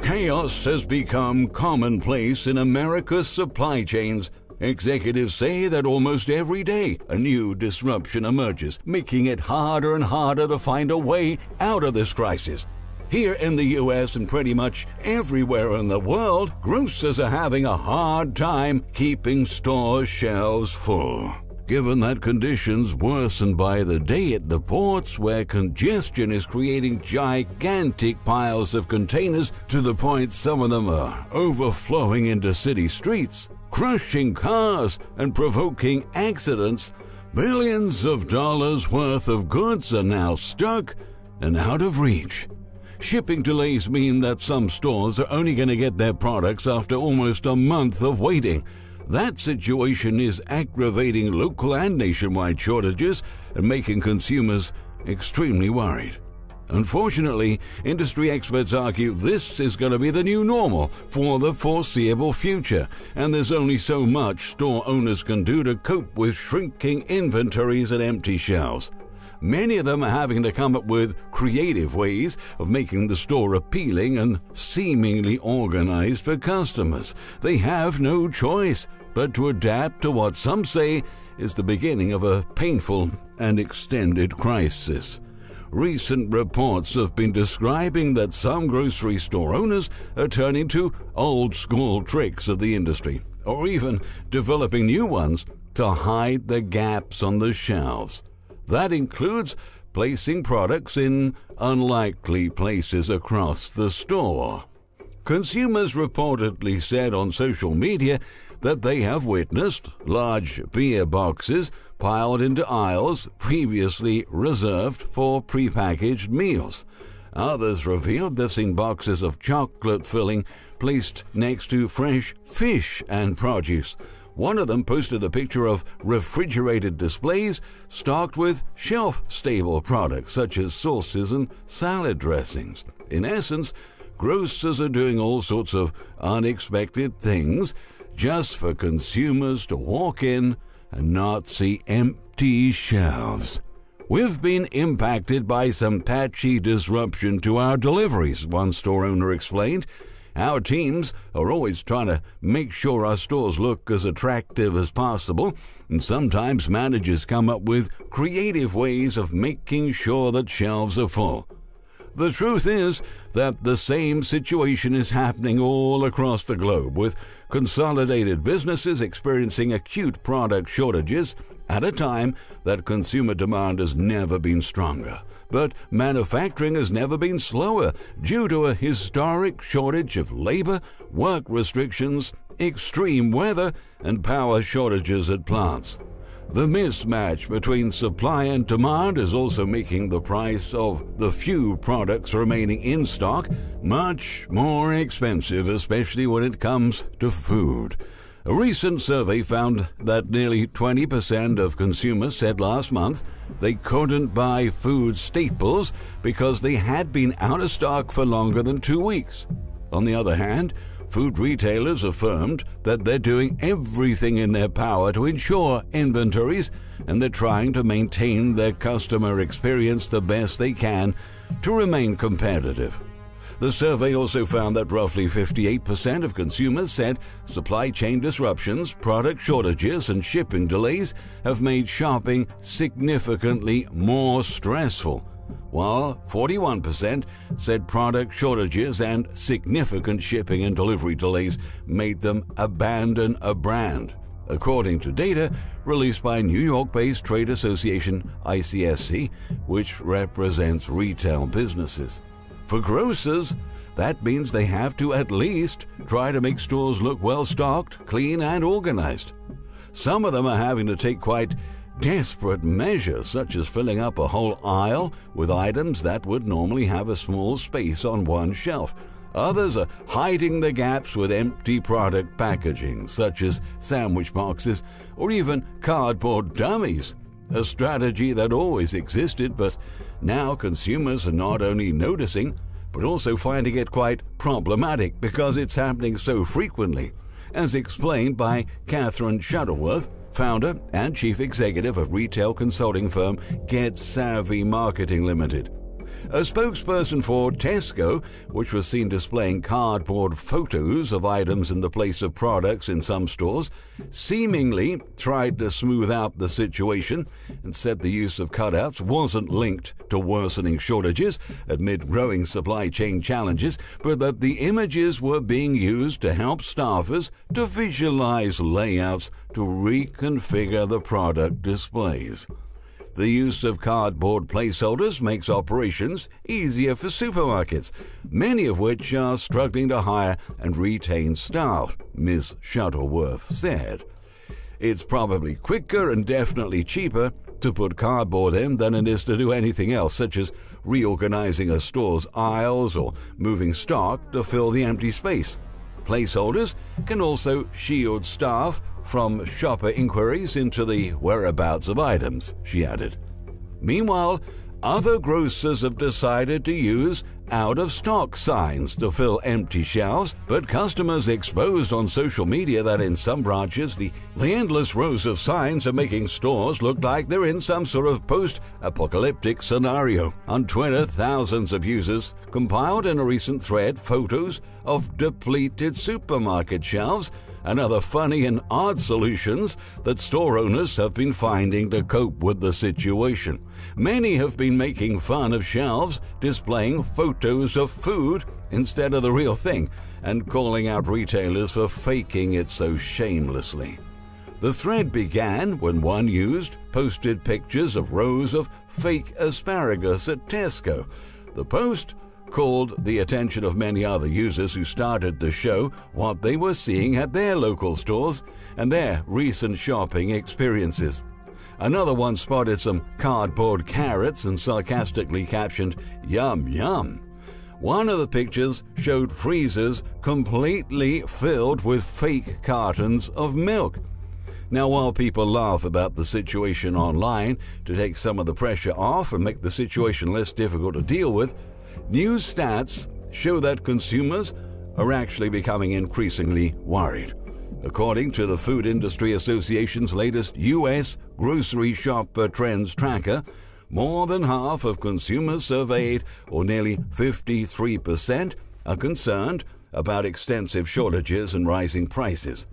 Chaos has become commonplace in America's supply chains. Executives say that almost every day a new disruption emerges, making it harder and harder to find a way out of this crisis. Here in the US and pretty much everywhere in the world, grocers are having a hard time keeping store shelves full. Given that conditions worsen by the day at the ports, where congestion is creating gigantic piles of containers to the point some of them are overflowing into city streets, crushing cars and provoking accidents, billions of dollars worth of goods are now stuck and out of reach. Shipping delays mean that some stores are only going to get their products after almost a month of waiting. That situation is aggravating local and nationwide shortages and making consumers extremely worried. Unfortunately, industry experts argue this is going to be the new normal for the foreseeable future, and there's only so much store owners can do to cope with shrinking inventories and empty shelves. Many of them are having to come up with creative ways of making the store appealing and seemingly organized for customers. They have no choice but to adapt to what some say is the beginning of a painful and extended crisis. Recent reports have been describing that some grocery store owners are turning to old-school tricks of the industry, or even developing new ones to hide the gaps on the shelves. That includes placing products in unlikely places across the store. Consumers reportedly said on social media that they have witnessed large beer boxes piled into aisles previously reserved for prepackaged meals. Others revealed they've seen boxes of chocolate filling placed next to fresh fish and produce. One of them posted a picture of refrigerated displays stocked with shelf-stable products such as sauces and salad dressings. In essence, grocers are doing all sorts of unexpected things just for consumers to walk in and not see empty shelves. We've been impacted by some patchy disruption to our deliveries, one store owner explained. Our teams are always trying to make sure our stores look as attractive as possible, and sometimes managers come up with creative ways of making sure that shelves are full. The truth is that the same situation is happening all across the globe, with consolidated businesses experiencing acute product shortages at a time that consumer demand has never been stronger. But manufacturing has never been slower due to a historic shortage of labor, work restrictions, extreme weather, and power shortages at plants. The mismatch between supply and demand is also making the price of the few products remaining in stock much more expensive, especially when it comes to food. A recent survey found that nearly 20% of consumers said last month they couldn't buy food staples because they had been out of stock for longer than 2 weeks. On the other hand, food retailers affirmed that they're doing everything in their power to ensure inventories, and they're trying to maintain their customer experience the best they can to remain competitive. The survey also found that roughly 58% of consumers said supply chain disruptions, product shortages, and shipping delays have made shopping significantly more stressful, while 41% said product shortages and significant shipping and delivery delays made them abandon a brand, according to data released by New York-based trade association ICSC, which represents retail businesses. For grocers, that means they have to at least try to make stores look well-stocked, clean, and organized. Some of them are having to take quite desperate measures, such as filling up a whole aisle with items that would normally have a small space on one shelf. Others are hiding the gaps with empty product packaging, such as sandwich boxes or even cardboard dummies, a strategy that always existed, but now consumers are not only noticing, but also finding it quite problematic because it's happening so frequently, as explained by Catherine Shuttleworth, founder and chief executive of retail consulting firm Get Savvy Marketing Limited. A spokesperson for Tesco, which was seen displaying cardboard photos of items in the place of products in some stores, seemingly tried to smooth out the situation and said the use of cutouts wasn't linked to worsening shortages amid growing supply chain challenges, but that the images were being used to help staffers to visualize layouts to reconfigure the product displays. The use of cardboard placeholders makes operations easier for supermarkets, many of which are struggling to hire and retain staff, Ms. Shuttleworth said. It's probably quicker and definitely cheaper to put cardboard in than it is to do anything else, such as reorganizing a store's aisles or moving stock to fill the empty space. Placeholders can also shield staff from shopper inquiries into the whereabouts of items, she added. Meanwhile, other grocers have decided to use out-of-stock signs to fill empty shelves, but customers exposed on social media that in some branches the endless rows of signs are making stores look like they're in some sort of post-apocalyptic scenario. On Twitter, thousands of users compiled in a recent thread photos of depleted supermarket shelves and other funny and odd solutions that store owners have been finding to cope with the situation. Many have been making fun of shelves displaying photos of food instead of the real thing, and calling out retailers for faking it so shamelessly. The thread began when one user posted pictures of rows of fake asparagus at Tesco. The post called the attention of many other users who started to show what they were seeing at their local stores and their recent shopping experiences. Another one spotted some cardboard carrots and sarcastically captioned, "Yum, yum." One of the pictures showed freezers completely filled with fake cartons of milk. Now, while people laugh about the situation online to take some of the pressure off and make the situation less difficult to deal with, new stats show that consumers are actually becoming increasingly worried. According to the Food Industry Association's latest U.S. Grocery Shopper Trends Tracker, more than half of consumers surveyed, or nearly 53%, are concerned about extensive shortages and rising prices.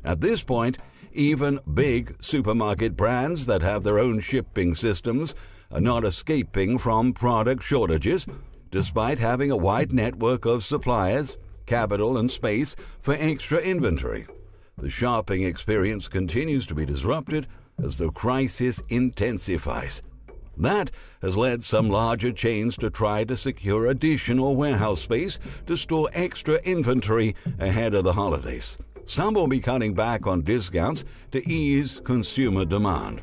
At this point, even big supermarket brands that have their own shipping systems are not escaping from product shortages, despite having a wide network of suppliers, capital, and space for extra inventory. The shopping experience continues to be disrupted as the crisis intensifies. That has led some larger chains to try to secure additional warehouse space to store extra inventory ahead of the holidays. Some will be cutting back on discounts to ease consumer demand.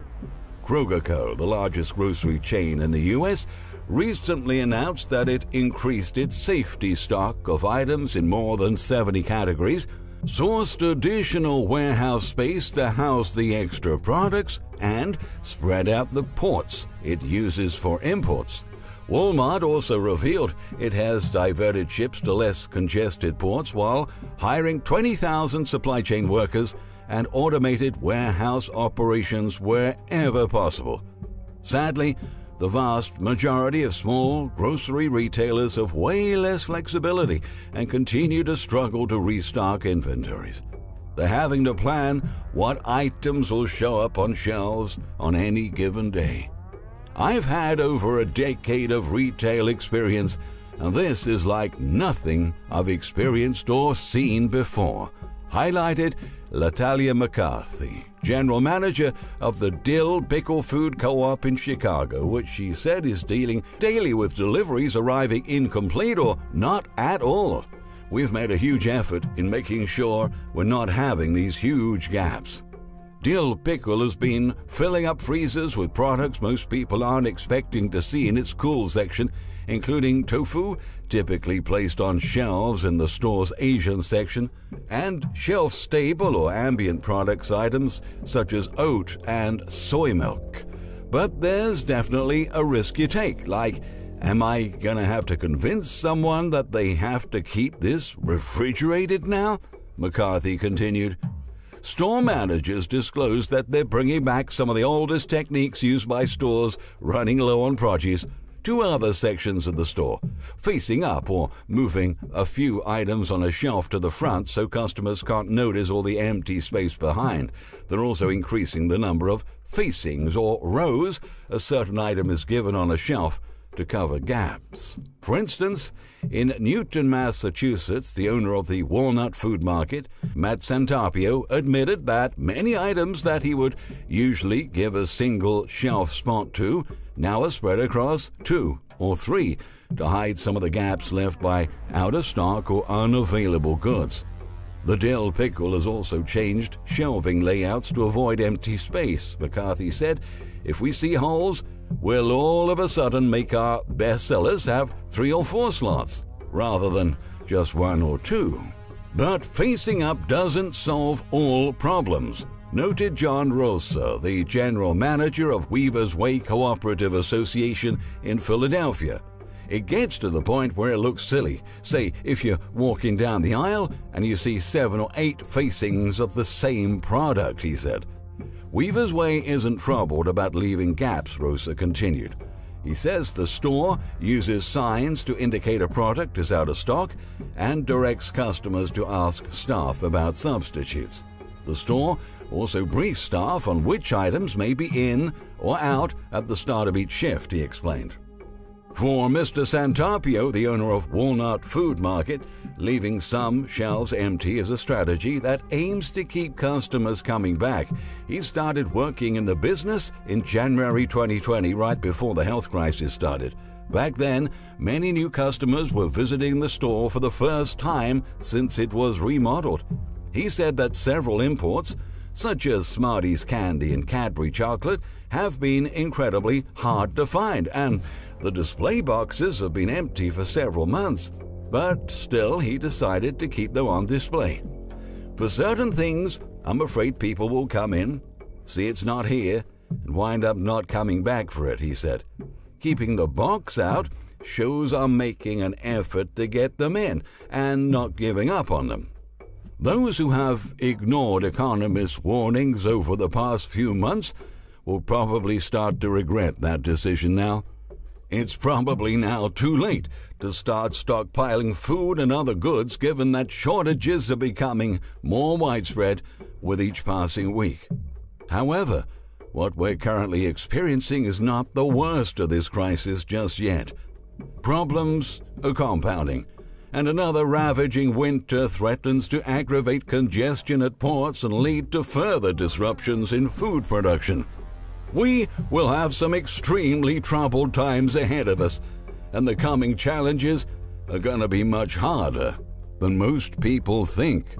Kroger Co., the largest grocery chain in the U.S., recently announced that it increased its safety stock of items in more than 70 categories, sourced additional warehouse space to house the extra products, and spread out the ports it uses for imports. Walmart also revealed it has diverted ships to less congested ports while hiring 20,000 supply chain workers and automated warehouse operations wherever possible. Sadly, the vast majority of small grocery retailers have way less flexibility and continue to struggle to restock inventories. They're having to plan what items will show up on shelves on any given day. I've had over a decade of retail experience, and this is like nothing I've experienced or seen before, highlighted Latalia McCarthy, general manager of the Dill Pickle Food Co-op in Chicago, which she said is dealing daily with deliveries arriving incomplete or not at all. We've made a huge effort in making sure we're not having these huge gaps. Dill Pickle has been filling up freezers with products most people aren't expecting to see in its cool section, including tofu, typically placed on shelves in the store's Asian section, and shelf-stable or ambient products items such as oat and soy milk. But there's definitely a risk you take, like, am I gonna have to convince someone that they have to keep this refrigerated now? McCarthy continued. Store managers disclosed that they're bringing back some of the oldest techniques used by stores running low on produce to other sections of the store, facing up or moving a few items on a shelf to the front so customers can't notice all the empty space behind. They're also increasing the number of facings or rows a certain item is given on a shelf to cover gaps. For instance, in Newton, Massachusetts, the owner of the Walnut Food Market, Matt Santapio, admitted that many items that he would usually give a single shelf spot to now are spread across 2 or 3 to hide some of the gaps left by out-of-stock or unavailable goods. The dill pickle has also changed shelving layouts to avoid empty space. McCarthy said, "If we see holes, we'll all of a sudden make our best sellers have 3 or 4 slots, rather than just 1 or 2. But facing up doesn't solve all problems, noted John Rosa, the general manager of Weaver's Way Cooperative Association in Philadelphia. It gets to the point where it looks silly. Say, if you're walking down the aisle and you see 7 or 8 facings of the same product," he said. Weaver's Way isn't troubled about leaving gaps, Rosa continued. He says the store uses signs to indicate a product is out of stock and directs customers to ask staff about substitutes. The store also briefs staff on which items may be in or out at the start of each shift, he explained. For Mr. Santapio, the owner of Walnut Food Market, leaving some shelves empty is a strategy that aims to keep customers coming back. He started working in the business in January 2020, right before the health crisis started. Back then, many new customers were visiting the store for the first time since it was remodeled. He said that several imports, such as Smarties candy and Cadbury chocolate, have been incredibly hard to find, and the display boxes have been empty for several months. But still, he decided to keep them on display. For certain things, I'm afraid people will come in, see it's not here, and wind up not coming back for it, he said. Keeping the box out shows I'm making an effort to get them in and not giving up on them. Those who have ignored economists' warnings over the past few months will probably start to regret that decision now. It's probably now too late to start stockpiling food and other goods, given that shortages are becoming more widespread with each passing week. However, what we're currently experiencing is not the worst of this crisis just yet. Problems are compounding, and another ravaging winter threatens to aggravate congestion at ports and lead to further disruptions in food production. We will have some extremely troubled times ahead of us, and the coming challenges are going to be much harder than most people think.